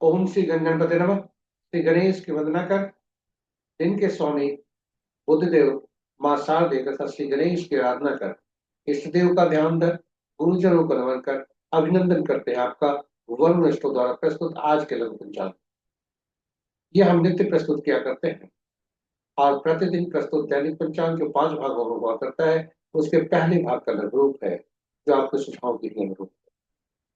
ओम श्री गणपति नमः। श्री गणेश की वंदना कर दिन के स्वामी बुद्धदेव, माँ शारदे तथा श्री गणेश की आराधना कर इष्ट देव का ध्यान कर गुरुजनों को नमन कर अभिनंदन करते हैं आपका वरुण अष्टो द्वारा प्रस्तुत आज के लघु पंचांग। यह हम नित्य प्रस्तुत किया करते हैं और प्रतिदिन प्रस्तुत दैनिक पंचांग जो 5 भागों में हुआ करता है, उसके पहले भाग का लघु रूप है जो आपके सुझाव के लिए अनुरूप है।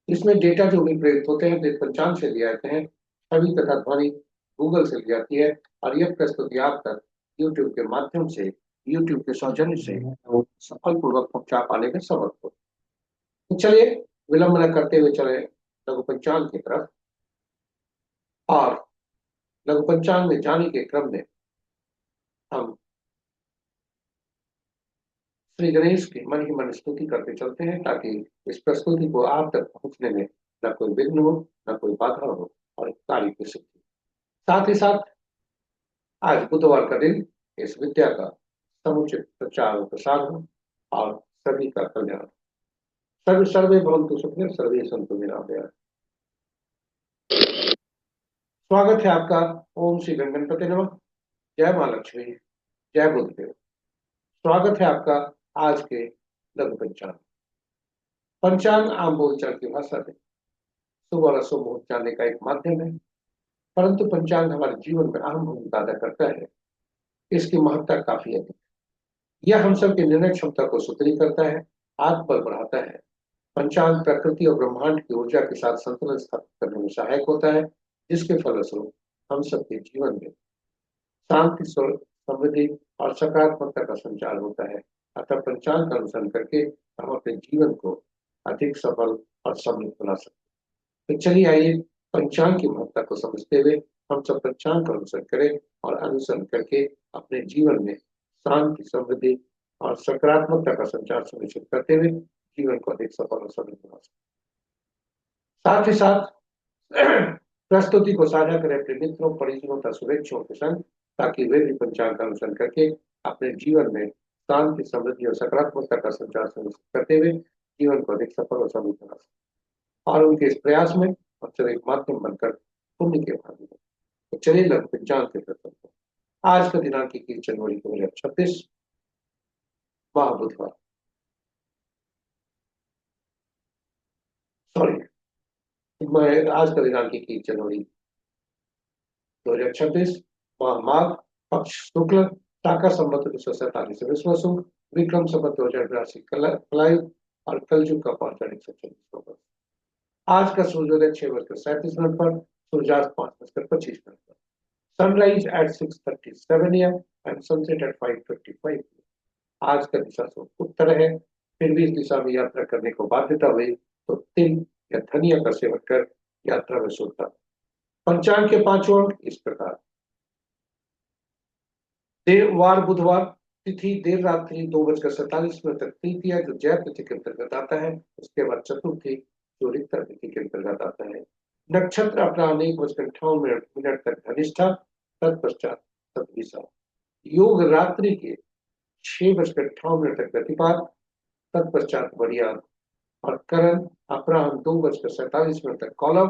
इसमें डेटा जो भी प्रयुक्त होते हैं वे पंचांग से लिए जाते हैं, छवि तथा ध्वनि गूगल से ली जाती है और यह प्रस्तुति आप तक यूट्यूब के माध्यम से, यूट्यूब के सौजन्य से सफलपूर्वक पहुंचा पाने में समर्थ हो। तो चलिए विलंब न करते हुए चले लघु पंचांग की तरफ। और लघु पंचांग में जाने के क्रम में हम श्री गणेश की मन ही मन स्तुति करते चलते हैं ताकि इस प्रस्तुति को आप तक पहुंचने में न कोई विघ्न हो, न कोई बाधा हो और कार्य की सिद्धि। साथ ही साथ आज बुधवार का दिन इस विद्या का समुचित प्रचार और प्रसार हो और सभी का कल्याण। सर्व सर्वे भवन्तु सुखिनः, सर्वे सन्तु निरामयाः। स्वागत है आपका। ओम श्री गणपति नमः। जय मां लक्ष्मी, जय बुद्धदेव। स्वागत है आपका आज के लघु पंचांग। पंचांग आम बोलचाल की भाषा में शुभ और अशुभ मुहूर्त जानने का एक माध्यम है, परंतु पंचांग हमारे जीवन में अहम भूमिका अदा करता है। इसकी महत्ता काफी अधिक है। यह हम सबकी निर्णय क्षमता को सुदृढ़ करता है, आत्मबल बढ़ाता है। पंचांग प्रकृति और ब्रह्मांड की ऊर्जा के साथ संतुलन स्थापित करने में सहायक होता है, जिसके फलस्वरूप हम सबके जीवन में शांति, समृद्धि और सकारात्मकता का संचार होता है। अतः पंचांग का अनुसरण करके हम अपने जीवन को अधिक सफल और समृद्ध बना सकते हैं। तो चलिए आइए पंचांग की महत्ता को समझते हुए हम सब पंचांग का अनुसरण करें और अनुसरण करके अपने जीवन में शांति, समृद्धि और सकारात्मकता का संचार सुनिश्चित करते हुए जीवन को अधिक सफल और समृद्ध बना सकते। साथ ही साथ प्रस्तुति को साझा करें अपने मित्रों, परिजनों तथा शुभेच्छुओं के संग, ताकि वे भी पंचांग का अनुसरण करके अपने जीवन में शांति, समृद्धि और सकारात्मकता का संचार सुनिश्चित करते हुए जीवन को अधिक सफल और समृद्ध बना सकें और उनके इस प्रयास में अक्सर एक माध्यम बनकर पुण्य के भागी हो। तो चलिए लघु पंचांग के प्रति आज का दिनांक 21 जनवरी 2026 माह बुधवार, सॉरी मैं आज का दिनांक 21 जनवरी 2026 माह माघ, पक्ष शुक्ल, टाका संवत 247 विश्व शुभ, विक्रम संवत 2082 कलायुग और कलयुग का पांचवा 124 होगा। आज का सूर्योदय 6:37 पर, सूर्यास्त 5:25 पर, sunrise at 6:37 AM and sunset at 5:55 PM। आज का दिशा उत्तर है, फिर भी इस दिशा में यात्रा करने को बाध्यता हुई तो तिल या धनिया का सेवन कर यात्रा में शुभता। पंचांग के 5 अंक इस प्रकार। देववार बुधवार, तिथि देर रात्रि 2:47 तक तृतीया जो जय तिथि के अंतर्गत आता है, उसके बाद चतुर्थी जो रिक्ता तिथि के अंतर्गत आता है। नक्षत्र अपराह्न 1:58 तक धनिष्ठा, तत्पश्चात सतभिषा। योग रात्रि के 6:58 तक प्रतिपाद, तत्पश्चात वरियान। और करण अपराह्न 2:47 तक कौलव,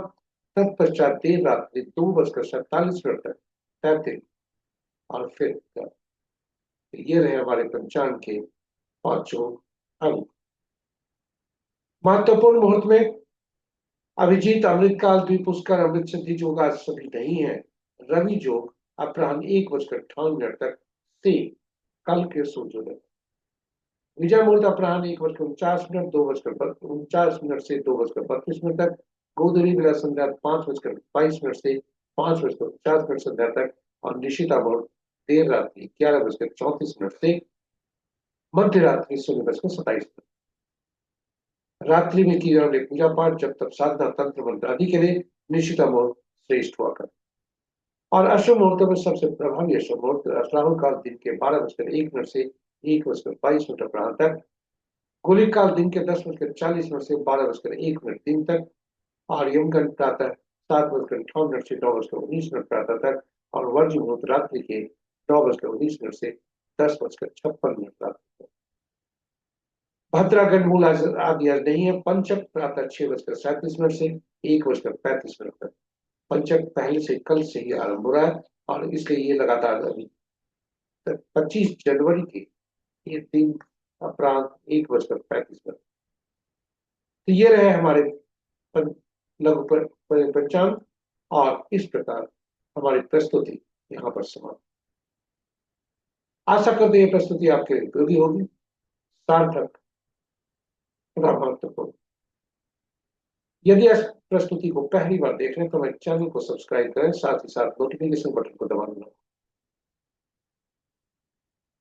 तत्पश्चात देर रात्रि 2:47 तक तैतिल और फिर ये रहे हमारे पंचांग के 5 अंक। महत्वपूर्ण मुहूर्त में अभिजीत, अमृतकाल, द्विपुष्कर, अमृत सिद्धि योग आज सभी नहीं है। रवि योग अपराह्न 1:58 तक से कल के सूर्योदय। विजय मुहूर्त अपराह्न 1:49, 2:49 से 2:32 तक। गोधूली बेला संध्या 5:22 से 5:50 संध्या तक और निशिता मुहूर्त देर रात्रि 11:34 से मध्य रात्रि 0:27। रात्रि में की जाने वाली पूजा पाठ, जब तक साधना, तंत्र मंत्र आदि के लिए निशिता मुहूर्त श्रेष्ठ हुआ कर। और अशुभ मुहूर्तों में सबसे प्रभावी अशुभ मुहूर्त राहु काल दिन के 12:01 से 1:22 अपराह्न तक। गुलिक काल दिन के 10:40 से 12:01 दिन तक। और यमगंड प्रातः 7:58 से 9:19 प्रातः तक। और वर्ज्य मुहूर्त रात्रि के 9:19 से 10:56 प्रातः तक। भद्रा मूल आदि आज नहीं है। पंचक प्रातः 6:37 से 1:35 तक। पंचक पहले से कल से ही आरंभ हो रहा है और इसलिए ये लगातार अभी 25 जनवरी के ये दिन अपराह्न 1:35। तो ये रहे हमारे पं- लघु पंचांग और इस प्रकार हमारी प्रस्तुति यहाँ पर समाप्त। आशा करते हैं ये प्रस्तुति आपके लिए उपयोगी होगी, सार्थक तथा महत्वपूर्ण। यदि इस प्रस्तुति को पहली बार देख रहे हैं तो हमारे चैनल को सब्सक्राइब करें, साथ ही साथ नोटिफिकेशन बटन को दबा देना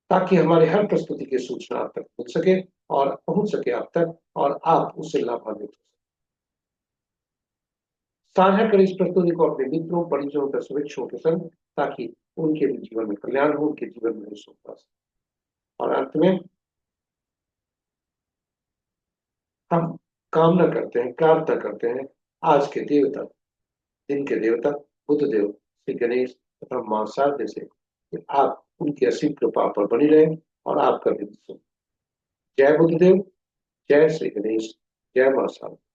ताकि हमारे हर प्रस्तुति की सूचना आप तक पहुंच सके और पहुंच सके आप तक और आप उससे लाभान्वित हो। साझा करें इस प्रस्तुति को अपने मित्रों, परिजनों तथा शुभेच्छुओं के संग ताकि उनके भी जीवन में कल्याण हो, उनके जीवन में सुख हो। और अंत में हम कामना करते हैं, प्रार्थना करते हैं आज के देवता, दिन के देवता बुद्ध देव, श्री गणेश तथा मां शारदे से कि आप उनकी असीम कृपा पर बनी रहे और आपका दिन शुभ। जय बुद्धदेव, जय श्री गणेश, जय मां शारदा।